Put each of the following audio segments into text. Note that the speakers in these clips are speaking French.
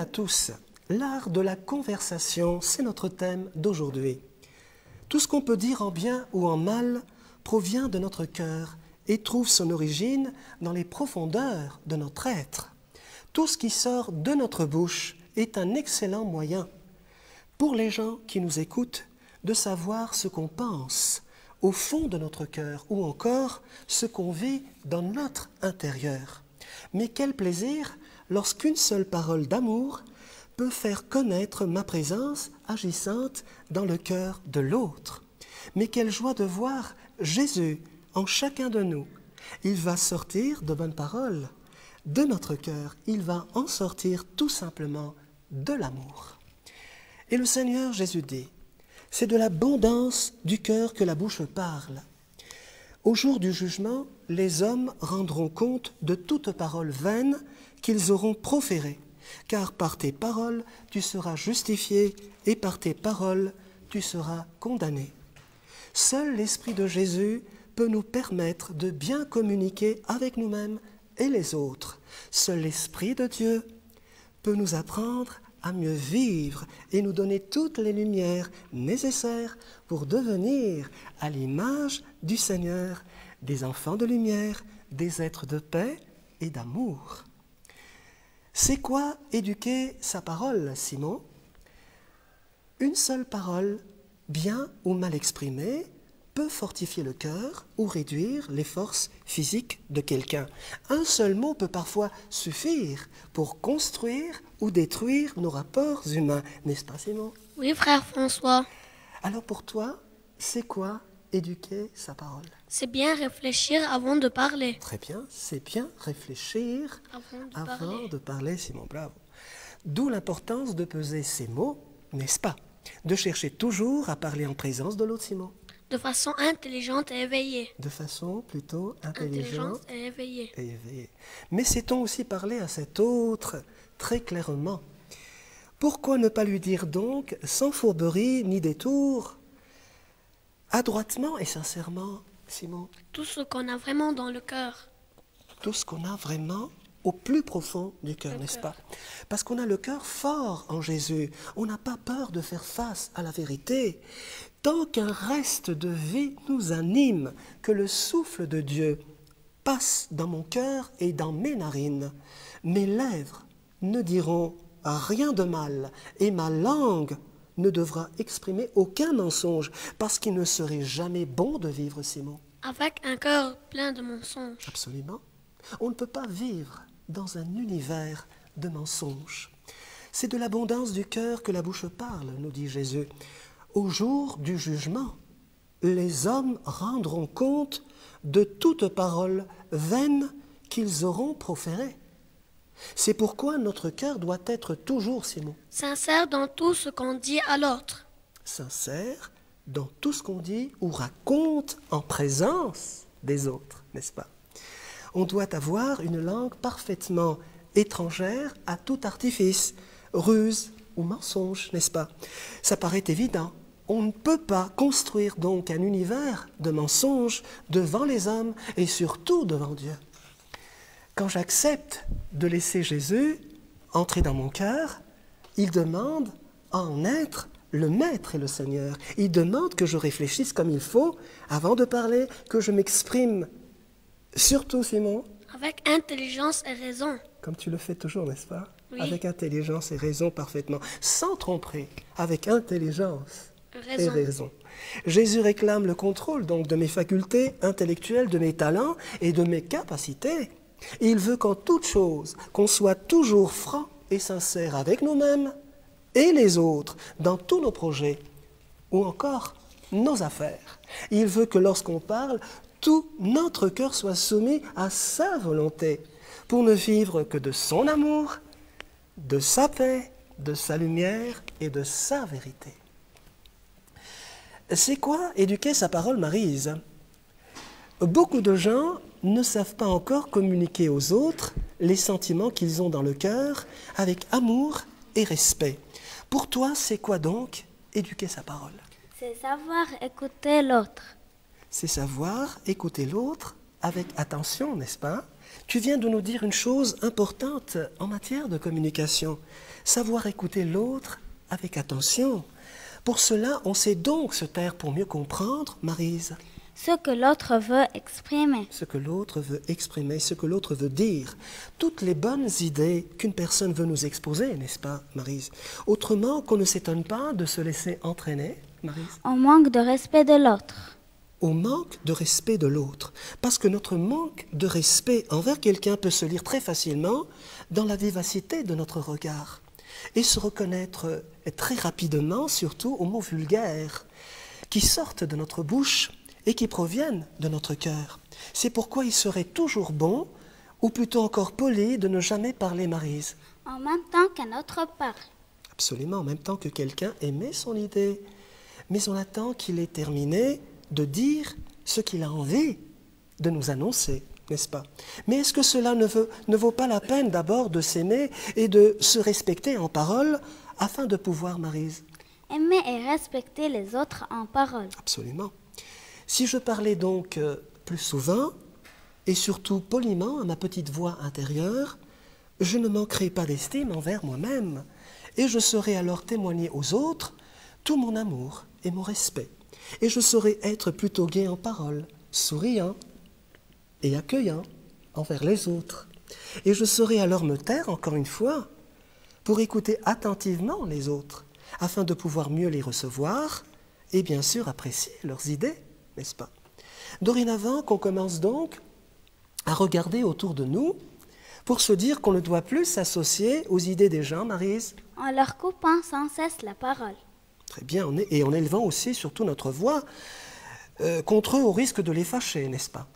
à tous, l'art de la conversation, c'est notre thème d'aujourd'hui. Tout ce qu'on peut dire en bien ou en mal provient de notre cœur et trouve son origine dans les profondeurs de notre être. Tout ce qui sort de notre bouche est un excellent moyen pour les gens qui nous écoutent de savoir ce qu'on pense au fond de notre cœur ou encore ce qu'on vit dans notre intérieur. Mais quel plaisir lorsqu'une seule parole d'amour peut faire connaître ma présence agissante dans le cœur de l'autre. Mais quelle joie de voir Jésus en chacun de nous. Il va sortir de bonnes paroles de notre cœur. Il va en sortir tout simplement de l'amour. Et le Seigneur Jésus dit, c'est de l'abondance du cœur que la bouche parle. Au jour du jugement, les hommes rendront compte de toute parole vaine qu'ils auront proférée, car par tes paroles tu seras justifié et par tes paroles tu seras condamné. Seul l'Esprit de Jésus peut nous permettre de bien communiquer avec nous-mêmes et les autres. Seul l'Esprit de Dieu peut nous apprendre à mieux vivre et nous donner toutes les lumières nécessaires pour devenir à l'image du Seigneur, des enfants de lumière, des êtres de paix et d'amour. C'est quoi éduquer sa parole, Simon? Une seule parole, bien ou mal exprimée, peut fortifier le cœur ou réduire les forces physiques de quelqu'un. Un seul mot peut parfois suffire pour construire ou détruire nos rapports humains, n'est-ce pas, Simon? Oui, frère François. Alors pour toi, c'est quoi éduquer sa parole? C'est bien réfléchir avant de parler. Très bien, c'est bien réfléchir avant de parler, Simon, bravo. D'où l'importance de peser ces mots, n'est-ce pas? De chercher toujours à parler en présence de l'autre, Simon. De façon intelligente et éveillée. De façon plutôt intelligente et éveillée. Mais sait-on aussi parler à cet autre très clairement? Pourquoi ne pas lui dire donc, sans fourberie ni détour, adroitement et sincèrement, Simon? Tout ce qu'on a vraiment dans le cœur. Tout ce qu'on a vraiment au plus profond du cœur, n'est-ce pas? Parce qu'on a le cœur fort en Jésus. On n'a pas peur de faire face à la vérité. Tant qu'un reste de vie nous anime, que le souffle de Dieu passe dans mon cœur et dans mes narines, mes lèvres ne diront rien de mal et ma langue ne devra exprimer aucun mensonge parce qu'il ne serait jamais bon de vivre ces mots. Avec un cœur plein de mensonges. Absolument. On ne peut pas vivre dans un univers de mensonges. C'est de l'abondance du cœur que la bouche parle, nous dit Jésus. Au jour du jugement, les hommes rendront compte de toute parole vaine qu'ils auront proférée. C'est pourquoi notre cœur doit être toujours, Simon, sincère dans tout ce qu'on dit à l'autre. Sincère dans tout ce qu'on dit ou raconte en présence des autres, n'est-ce pas? On doit avoir une langue parfaitement étrangère à tout artifice, ruse ou mensonge, n'est-ce pas? Ça paraît évident. On ne peut pas construire donc un univers de mensonges devant les hommes et surtout devant Dieu. Quand j'accepte de laisser Jésus entrer dans mon cœur, il demande à en être le Maître et le Seigneur. Il demande que je réfléchisse comme il faut avant de parler, que je m'exprime. Surtout, Simon, avec intelligence et raison. Comme tu le fais toujours, n'est-ce pas? Oui. Avec intelligence et raison parfaitement. Sans tromperie, avec intelligence et raison. Jésus réclame le contrôle donc de mes facultés intellectuelles, de mes talents et de mes capacités. Il veut qu'en toute chose, qu'on soit toujours franc et sincère avec nous-mêmes et les autres dans tous nos projets ou encore nos affaires. Il veut que lorsqu'on parle, tout notre cœur soit soumis à sa volonté pour ne vivre que de son amour, de sa paix, de sa lumière et de sa vérité. C'est quoi éduquer sa parole, Maryse? Beaucoup de gens ne savent pas encore communiquer aux autres les sentiments qu'ils ont dans le cœur avec amour et respect. Pour toi, c'est quoi donc éduquer sa parole? C'est savoir écouter l'autre. C'est savoir écouter l'autre avec attention, n'est-ce pas? Tu viens de nous dire une chose importante en matière de communication, savoir écouter l'autre avec attention. Pour cela, on sait donc se taire pour mieux comprendre, Maryse. Ce que l'autre veut exprimer. Ce que l'autre veut exprimer, ce que l'autre veut dire. Toutes les bonnes idées qu'une personne veut nous exposer, n'est-ce pas, Maryse? Autrement qu'on ne s'étonne pas de se laisser entraîner, Maryse. On manque de respect de l'autre. Au manque de respect de l'autre. Parce que notre manque de respect envers quelqu'un peut se lire très facilement dans la vivacité de notre regard et se reconnaître très rapidement, surtout aux mots vulgaires qui sortent de notre bouche et qui proviennent de notre cœur. C'est pourquoi il serait toujours bon, ou plutôt encore poli, de ne jamais parler, Maryse. En même temps qu'un autre parle. Absolument, en même temps que quelqu'un émet son idée. Mais on attend qu'il ait terminé de dire ce qu'il a envie de nous annoncer, n'est-ce pas? Mais est-ce que cela ne vaut pas la peine d'abord de s'aimer et de se respecter en parole afin de pouvoir, Maryse? Aimer et respecter les autres en parole. Absolument. Si je parlais donc plus souvent et surtout poliment à ma petite voix intérieure, je ne manquerais pas d'estime envers moi-même et je saurais alors témoigner aux autres tout mon amour et mon respect. Et je saurais être plutôt gai en parole, souriant et accueillant envers les autres. Et je saurais alors me taire, encore une fois, pour écouter attentivement les autres, afin de pouvoir mieux les recevoir et bien sûr apprécier leurs idées, n'est-ce pas? Dorénavant, qu'on commence donc à regarder autour de nous pour se dire qu'on ne doit plus s'associer aux idées des gens, Maryse. En leur coupant sans cesse la parole. Très bien, et en élevant aussi surtout notre voix contre eux au risque de les fâcher, n'est-ce pas?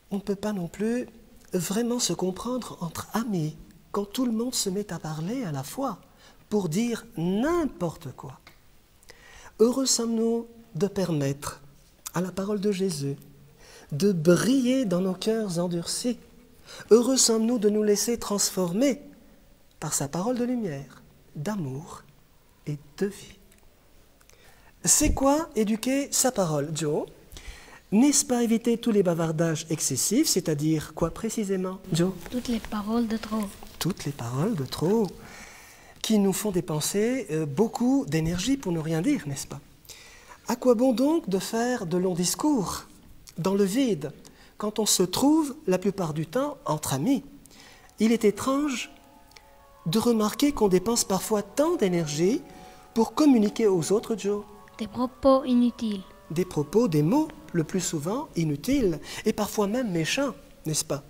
On ne peut pas non plus vraiment se comprendre entre amis quand tout le monde se met à parler à la fois pour dire n'importe quoi. Heureux sommes-nous de permettre à la parole de Jésus de briller dans nos cœurs endurcis. Heureux sommes-nous de nous laisser transformer par sa parole de lumière, d'amour et de vie. C'est quoi éduquer sa parole, Joe? N'est-ce pas éviter tous les bavardages excessifs, c'est-à-dire quoi précisément, Joe? Toutes les paroles de trop. Toutes les paroles de trop, qui nous font dépenser beaucoup d'énergie pour ne rien dire, n'est-ce pas? À quoi bon donc de faire de longs discours dans le vide, quand on se trouve la plupart du temps entre amis? Il est étrange de remarquer qu'on dépense parfois tant d'énergie pour communiquer aux autres, Joe. Des propos inutiles. Des propos, des mots, le plus souvent inutiles, et parfois même méchants, n'est-ce pas?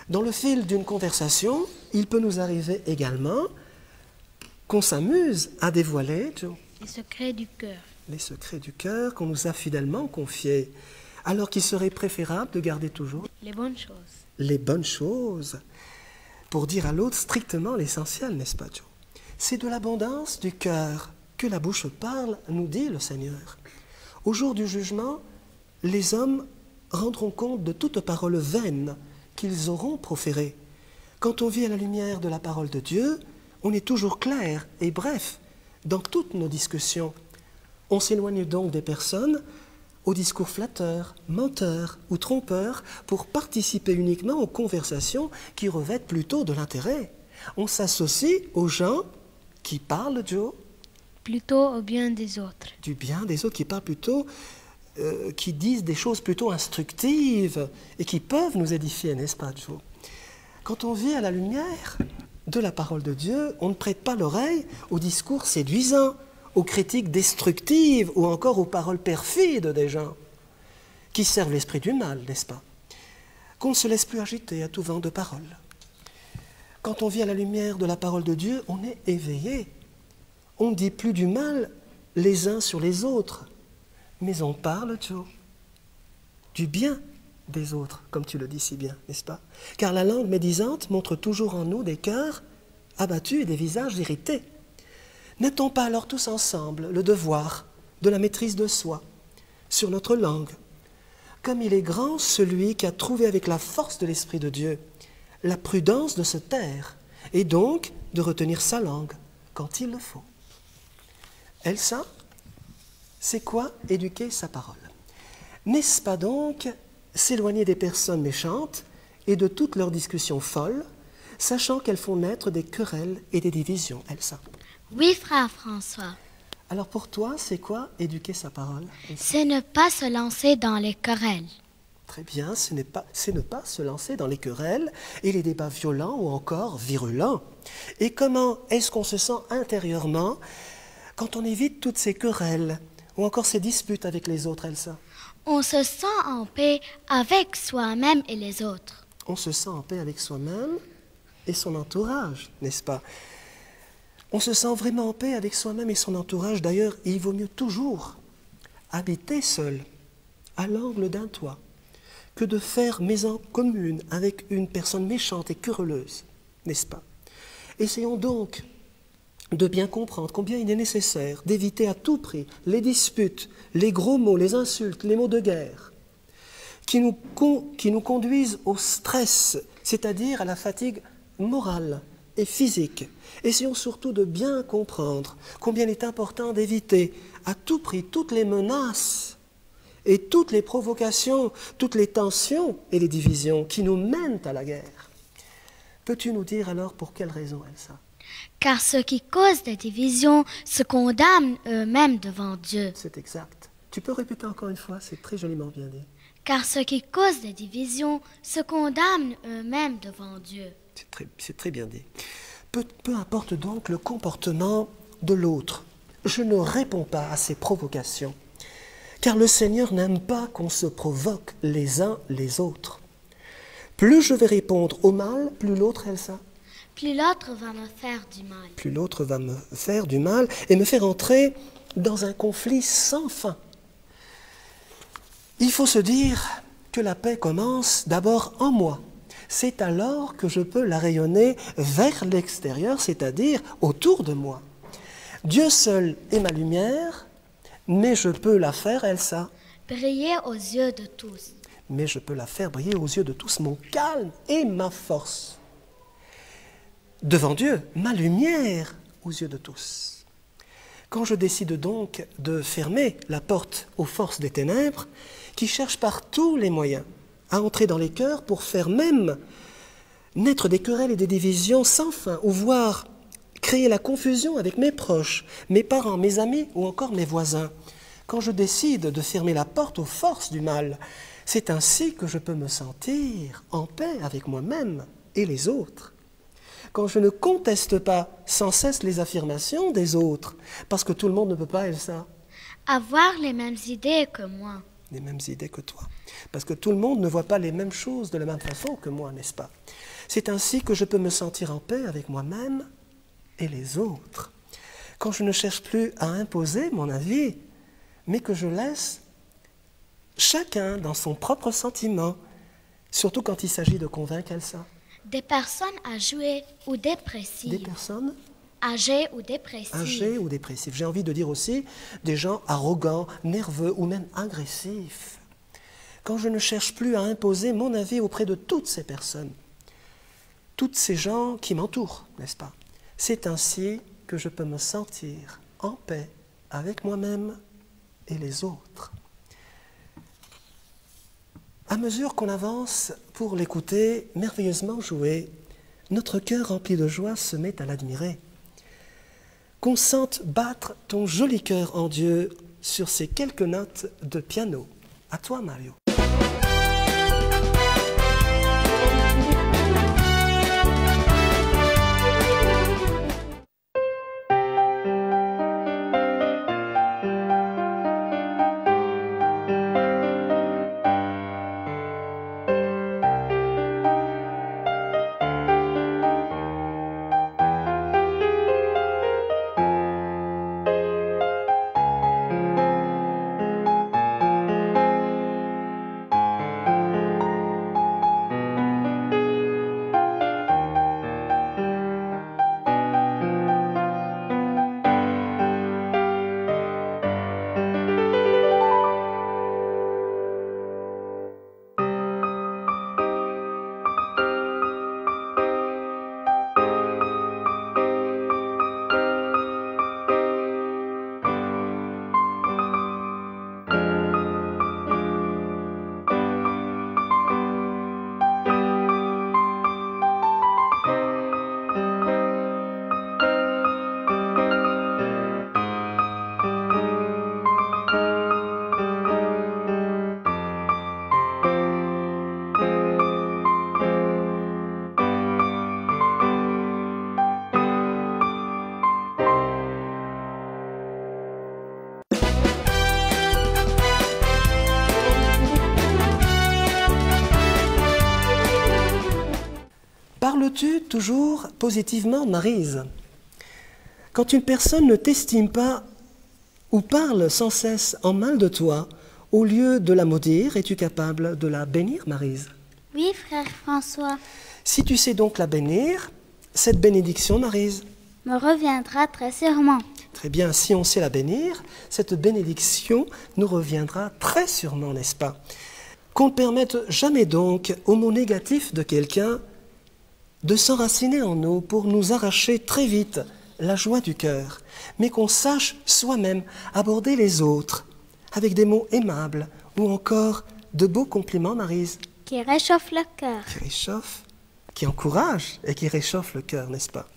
Dans le fil d'une conversation, il peut nous arriver également qu'on s'amuse à dévoiler, Joe, Les secrets du cœur. les secrets du cœur qu'on nous a fidèlement confiés, alors qu'il serait préférable de garder toujours Les bonnes choses. les bonnes choses, pour dire à l'autre strictement l'essentiel, n'est-ce pas, Joe? C'est de l'abondance du cœur que la bouche parle, nous dit le Seigneur. Au jour du jugement, les hommes rendront compte de toute parole vaine qu'ils auront proférée. Quand on vit à la lumière de la parole de Dieu, on est toujours clair et bref dans toutes nos discussions. On s'éloigne donc des personnes aux discours flatteurs, menteurs ou trompeurs pour participer uniquement aux conversations qui revêtent plutôt de l'intérêt. On s'associe aux gens qui parlent, Joe, Plutôt au bien des autres. du bien des autres, qui parlent plutôt, qui disent des choses plutôt instructives et qui peuvent nous édifier, n'est-ce pas, Joe? Quand on vit à la lumière de la parole de Dieu, on ne prête pas l'oreille aux discours séduisants, aux critiques destructives ou encore aux paroles perfides des gens qui servent l'esprit du mal, n'est-ce pas? Qu'on ne se laisse plus agiter à tout vent de parole. Quand on vit à la lumière de la parole de Dieu, on est éveillé. On ne dit plus du mal les uns sur les autres, mais on parle, Joe, du bien des autres, comme tu le dis si bien, n'est-ce pas? Car la langue médisante montre toujours en nous des cœurs abattus et des visages irrités. N'a-t-on pas alors tous ensemble le devoir de la maîtrise de soi sur notre langue? Comme il est grand celui qui a trouvé avec la force de l'Esprit de Dieu la prudence de se taire et donc de retenir sa langue quand il le faut. Elsa, c'est quoi éduquer sa parole? N'est-ce pas donc s'éloigner des personnes méchantes et de toutes leurs discussions folles, sachant qu'elles font naître des querelles et des divisions. Elsa. Oui, frère François. Alors pour toi, c'est quoi éduquer sa parole, Elsa? C'est ne pas se lancer dans les querelles. Très bien, c'est ne pas se lancer dans les querelles et les débats violents ou encore virulents. Et comment est-ce qu'on se sent intérieurement quand on évite toutes ces querelles ou encore ces disputes avec les autres, Elsa? On se sent en paix avec soi-même et les autres. On se sent en paix avec soi-même et son entourage, n'est-ce pas? On se sent vraiment en paix avec soi-même et son entourage. D'ailleurs, il vaut mieux toujours habiter seul, à l'angle d'un toit, que de faire maison commune avec une personne méchante et querelleuse, n'est-ce pas? Essayons donc de bien comprendre combien il est nécessaire d'éviter à tout prix les disputes, les gros mots, les insultes, les mots de guerre, qui nous conduisent au stress, c'est-à-dire à la fatigue morale et physique. Essayons surtout de bien comprendre combien il est important d'éviter à tout prix toutes les menaces et toutes les provocations, toutes les tensions et les divisions qui nous mènent à la guerre. Peux-tu nous dire alors pour quelle raison, Elsa? Car ceux qui causent des divisions se condamnent eux-mêmes devant Dieu. C'est exact. Tu peux répéter encore une fois, c'est très joliment bien dit. Car ceux qui causent des divisions se condamnent eux-mêmes devant Dieu. C'est très bien dit. Peu importe donc le comportement de l'autre, je ne réponds pas à ces provocations. Car le Seigneur n'aime pas qu'on se provoque les uns les autres. Plus je vais répondre au mal, plus l'autre, Elsa, Plus l'autre va me faire du mal. plus l'autre va me faire du mal et me faire entrer dans un conflit sans fin. Il faut se dire que la paix commence d'abord en moi. C'est alors que je peux la rayonner vers l'extérieur, c'est-à-dire autour de moi. Dieu seul est ma lumière, mais je peux la faire, Elsa. Briller aux yeux de tous. Mais je peux la faire briller aux yeux de tous, mon calme et ma force. Devant Dieu, ma lumière aux yeux de tous. Quand je décide donc de fermer la porte aux forces des ténèbres, qui cherchent par tous les moyens à entrer dans les cœurs pour faire même naître des querelles et des divisions sans fin, ou voire créer la confusion avec mes proches, mes parents, mes amis ou encore mes voisins. Quand je décide de fermer la porte aux forces du mal, c'est ainsi que je peux me sentir en paix avec moi-même et les autres. Quand je ne conteste pas sans cesse les affirmations des autres, parce que tout le monde ne peut pas, Elsa, Avoir les mêmes idées que moi. les mêmes idées que toi. Parce que tout le monde ne voit pas les mêmes choses de la même façon que moi, n'est-ce pas? C'est ainsi que je peux me sentir en paix avec moi-même et les autres. Quand je ne cherche plus à imposer mon avis, mais que je laisse chacun dans son propre sentiment, surtout quand il s'agit de convaincre Elsa. Des personnes âgées ou dépressives. Des personnes Âgées ou dépressives. âgés ou dépressifs. J'ai envie de dire aussi des gens arrogants, nerveux ou même agressifs. Quand je ne cherche plus à imposer mon avis auprès de toutes ces personnes, toutes ces gens qui m'entourent, n'est-ce pas? C'est ainsi que je peux me sentir en paix avec moi-même et les autres. À mesure qu'on avance pour l'écouter merveilleusement jouer, notre cœur rempli de joie se met à l'admirer. Qu'on sente battre ton joli cœur en Dieu sur ces quelques notes de piano. À toi, Mario. Parles-tu toujours positivement, Maryse? Quand une personne ne t'estime pas ou parle sans cesse en mal de toi, au lieu de la maudire, es-tu capable de la bénir, Maryse? Oui, frère François, Si tu sais donc la bénir, cette bénédiction, Maryse, me reviendra très sûrement. très bien, si on sait la bénir, cette bénédiction nous reviendra très sûrement, n'est-ce pas? Qu'on ne permette jamais donc aux mots négatifs de quelqu'un de s'enraciner en nous pour nous arracher très vite la joie du cœur, mais qu'on sache soi-même aborder les autres avec des mots aimables ou encore de beaux compliments, Maryse, Qui réchauffe le cœur. qui réchauffent, qui encouragent et qui réchauffent le cœur, n'est-ce pas?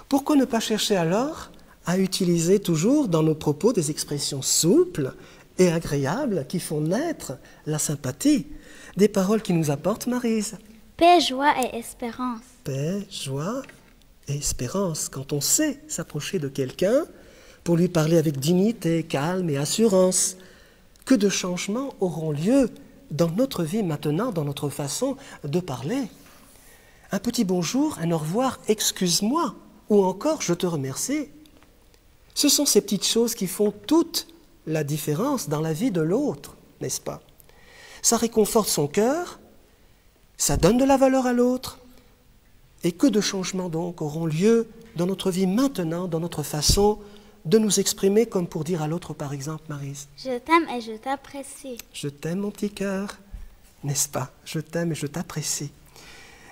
Pourquoi ne pas chercher alors à utiliser toujours dans nos propos des expressions souples et agréables qui font naître la sympathie, des paroles qui nous apportent, Maryse? Paix, joie et espérance. Paix, joie et espérance. Quand on sait s'approcher de quelqu'un pour lui parler avec dignité, calme et assurance, que de changements auront lieu dans notre vie maintenant, dans notre façon de parler. Un petit bonjour, un au revoir, excuse-moi, ou encore je te remercie. Ce sont ces petites choses qui font toute la différence dans la vie de l'autre, n'est-ce pas? Ça réconforte son cœur, ça donne de la valeur à l'autre. Et que de changements donc auront lieu dans notre vie maintenant, dans notre façon de nous exprimer, comme pour dire à l'autre par exemple, Maryse, Je t'aime et je t'apprécie. je t'aime mon petit cœur, n'est-ce pas? Je t'aime et je t'apprécie.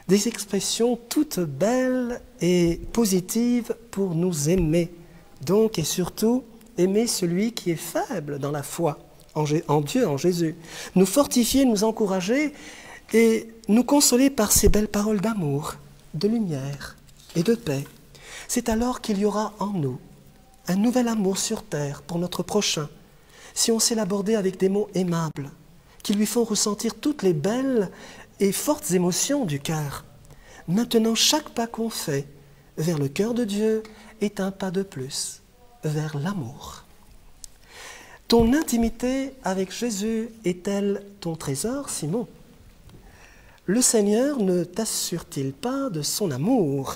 Des expressions toutes belles et positives pour nous aimer. Donc et surtout, aimer celui qui est faible dans la foi, en Dieu, en Jésus. Nous fortifier, nous encourager et nous consoler par ces belles paroles d'amour, de lumière et de paix. C'est alors qu'il y aura en nous un nouvel amour sur terre pour notre prochain, si on sait l'aborder avec des mots aimables, qui lui font ressentir toutes les belles et fortes émotions du cœur. Maintenant, chaque pas qu'on fait vers le cœur de Dieu est un pas de plus vers l'amour. Ton intimité avec Jésus est-elle ton trésor, Simon? Le Seigneur ne t'assure-t-il pas de son amour?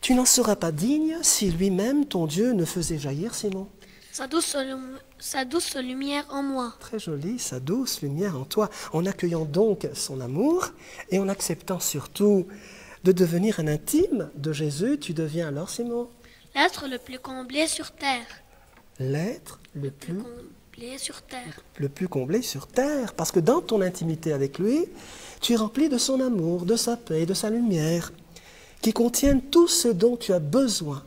Tu n'en seras pas digne si lui-même, ton Dieu, ne faisait jaillir, Simon? Sa douce lumière en moi. Très joli, sa douce lumière en toi, en accueillant donc son amour et en acceptant surtout de devenir un intime de Jésus, tu deviens alors, Simon, L'être le plus comblé sur terre. l'être le plus Comblé sur terre. comblé sur terre, parce que dans ton intimité avec lui, tu es rempli de son amour, de sa paix, de sa lumière, qui contiennent tout ce dont tu as besoin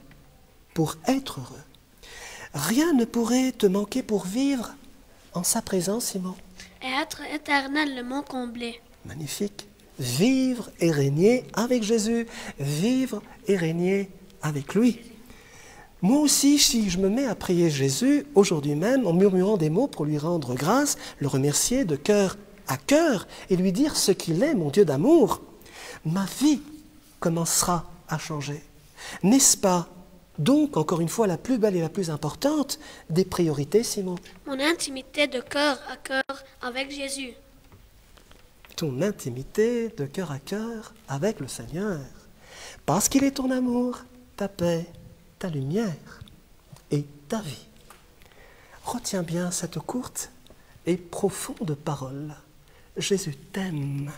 pour être heureux. Rien ne pourrait te manquer pour vivre en sa présence, Simon. Et être éternellement comblé. Magnifique. Vivre et régner avec Jésus, vivre et régner avec lui. Moi aussi, si je me mets à prier Jésus aujourd'hui même en murmurant des mots pour lui rendre grâce, le remercier de cœur à cœur et lui dire ce qu'il est, mon Dieu d'amour, ma vie commencera à changer. N'est-ce pas donc, encore une fois, la plus belle et la plus importante des priorités, Simon? Mon intimité de cœur à cœur avec Jésus. Ton intimité de cœur à cœur avec le Seigneur. Parce qu'il est ton amour, ta paix, ta lumière et ta vie. Retiens bien cette courte et profonde parole. Jésus t'aime.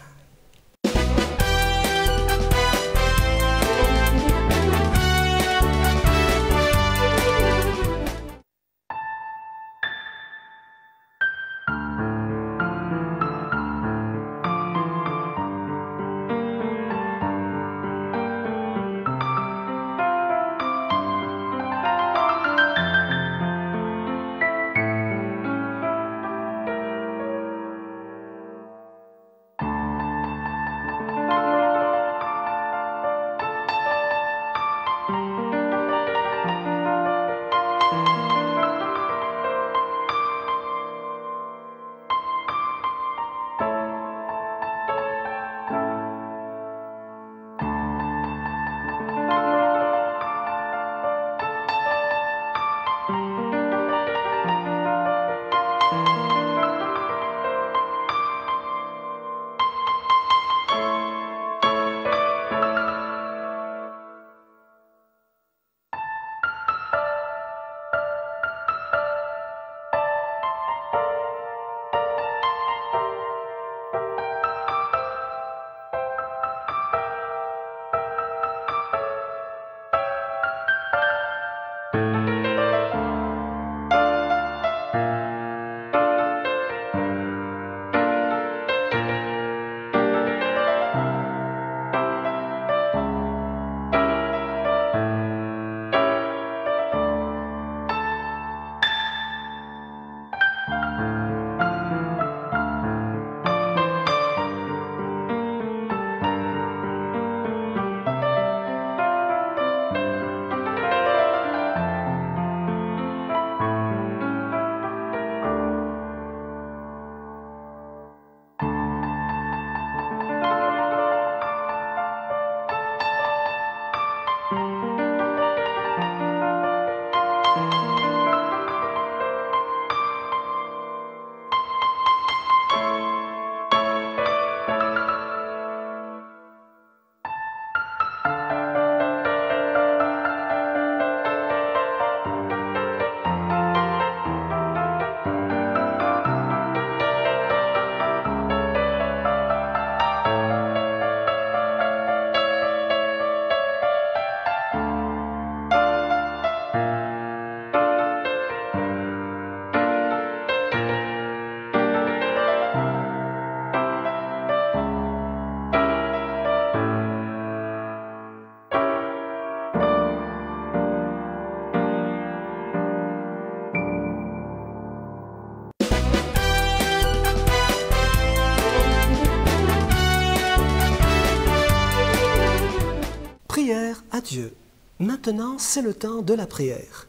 à Dieu. Maintenant, c'est le temps de la prière.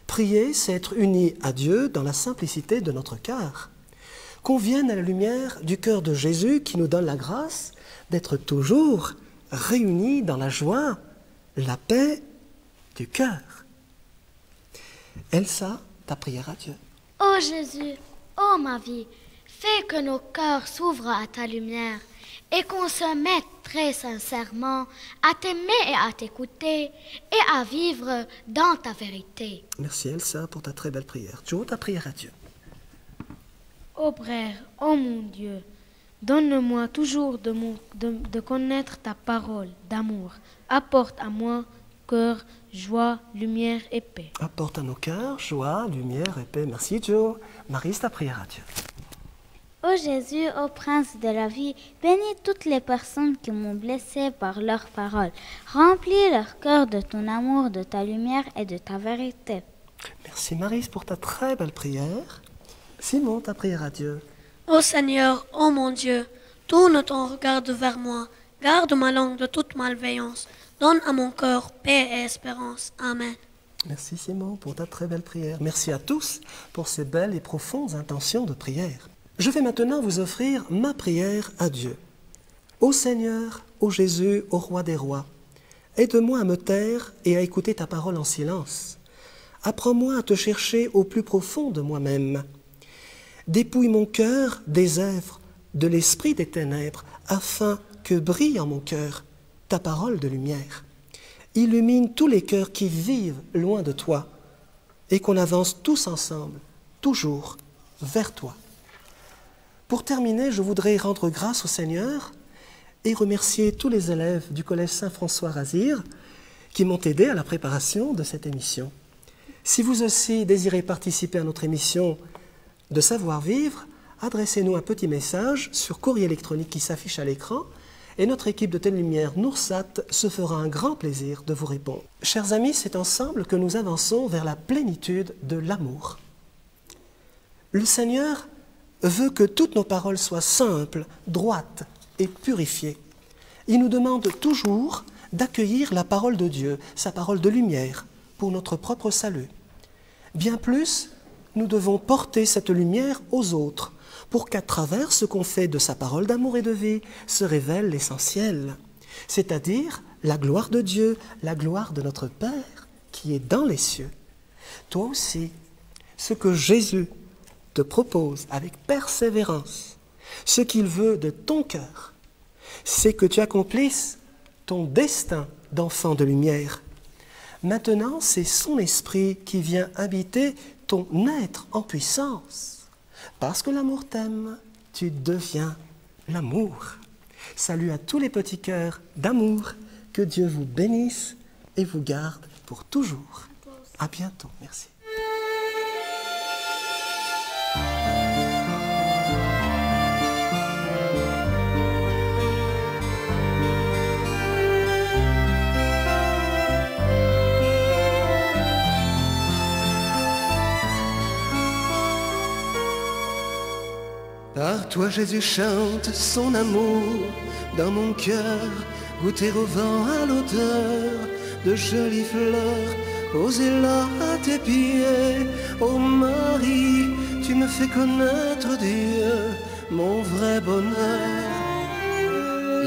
Prier, c'est être uni à Dieu dans la simplicité de notre cœur. Qu'on vienne à la lumière du cœur de Jésus qui nous donne la grâce d'être toujours réunis dans la joie, la paix du cœur. Elsa, ta prière à Dieu. Ô Jésus, ô ma vie, fais que nos cœurs s'ouvrent à ta lumière et qu'on se mette très sincèrement à t'aimer et à t'écouter et à vivre dans ta vérité. Merci Elsa pour ta très belle prière. Joe, ta prière à Dieu. Ô Père, ô mon Dieu, donne-moi toujours de connaître ta parole d'amour. Apporte à moi cœur, joie, lumière et paix. Apporte à nos cœurs joie, lumière et paix. Merci Joe. Marie, ta prière à Dieu. Ô Jésus, ô Prince de la vie, bénis toutes les personnes qui m'ont blessé par leurs paroles. Remplis leur cœur de ton amour, de ta lumière et de ta vérité. Merci Marie pour ta très belle prière. Simon, ta prière à Dieu. Ô Seigneur, ô mon Dieu, tourne ton regard vers moi, garde ma langue de toute malveillance, donne à mon cœur paix et espérance. Amen. Merci Simon pour ta très belle prière. Merci à tous pour ces belles et profondes intentions de prière. Je vais maintenant vous offrir ma prière à Dieu. Ô Seigneur, ô Jésus, ô Roi des rois, aide-moi à me taire et à écouter ta parole en silence. Apprends-moi à te chercher au plus profond de moi-même. Dépouille mon cœur des œuvres de l'esprit des ténèbres, afin que brille en mon cœur ta parole de lumière. Illumine tous les cœurs qui vivent loin de toi, et qu'on avance tous ensemble, toujours vers toi. Pour terminer, je voudrais rendre grâce au Seigneur et remercier tous les élèves du Collège Saint-François-Razir qui m'ont aidé à la préparation de cette émission. Si vous aussi désirez participer à notre émission de Savoir-Vivre, adressez-nous un petit message sur courrier électronique qui s'affiche à l'écran et notre équipe de Telle Lumière Noursat se fera un grand plaisir de vous répondre. Chers amis, c'est ensemble que nous avançons vers la plénitude de l'amour. Le Seigneur veut que toutes nos paroles soient simples, droites et purifiées. Il nous demande toujours d'accueillir la parole de Dieu, sa parole de lumière, pour notre propre salut. Bien plus, nous devons porter cette lumière aux autres, pour qu'à travers ce qu'on fait de sa parole d'amour et de vie, se révèle l'essentiel, c'est-à-dire la gloire de Dieu, la gloire de notre Père qui est dans les cieux. Toi aussi, ce que Jésus te propose avec persévérance, ce qu'il veut de ton cœur, c'est que tu accomplisses ton destin d'enfant de lumière. Maintenant, c'est son esprit qui vient habiter ton être en puissance. Parce que l'amour t'aime, tu deviens l'amour. Salut à tous les petits cœurs d'amour, que Dieu vous bénisse et vous garde pour toujours. À bientôt, merci. Par toi Jésus chante son amour dans mon cœur, goûter au vent, à l'odeur de jolies fleurs, poser là à tes pieds. Ô Marie, tu me fais connaître Dieu, mon vrai bonheur.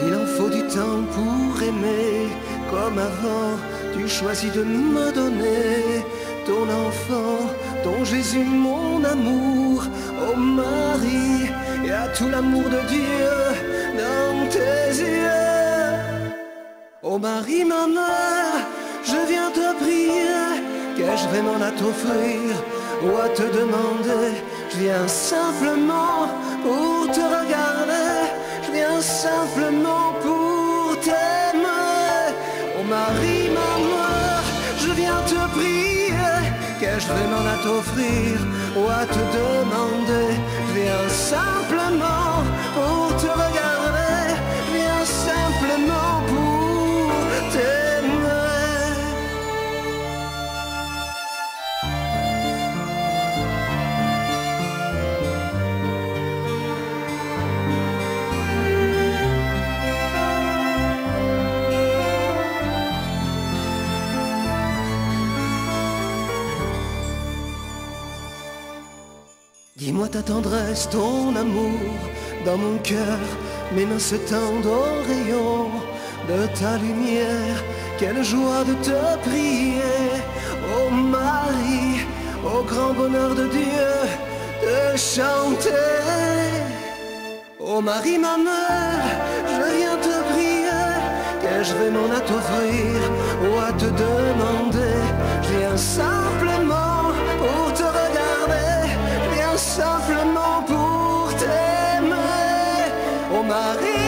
Il en faut du temps pour aimer, comme avant, tu choisis de me donner ton enfant, ton Jésus, mon amour. Ô Marie, il y a tout l'amour de Dieu dans tes yeux. Ô Marie, ma mère, je viens te prier, qu'ai-je vraiment à t'offrir ou à te demander? Je viens simplement pour te regarder, je viens simplement pour t'aimer. Ô Marie, ma mère, je viens te prier, qu'ai-je vraiment à t'offrir ou à te demander? Je viens simplement pour te regarder, je viens simplement pour t'aimer. Dis-moi ta tendresse, ton amour dans mon cœur. Mes mains s'étendent au rayon de ta lumière. Quelle joie de te prier, ô Marie, au grand bonheur de Dieu, de chanter. Ô Marie, ma mère, je viens te prier. Qu'ai-je vraiment à t'offrir ou à te demander? Je viens simplement pour te regarder, je viens simplement pour t'aimer. Ô Marie,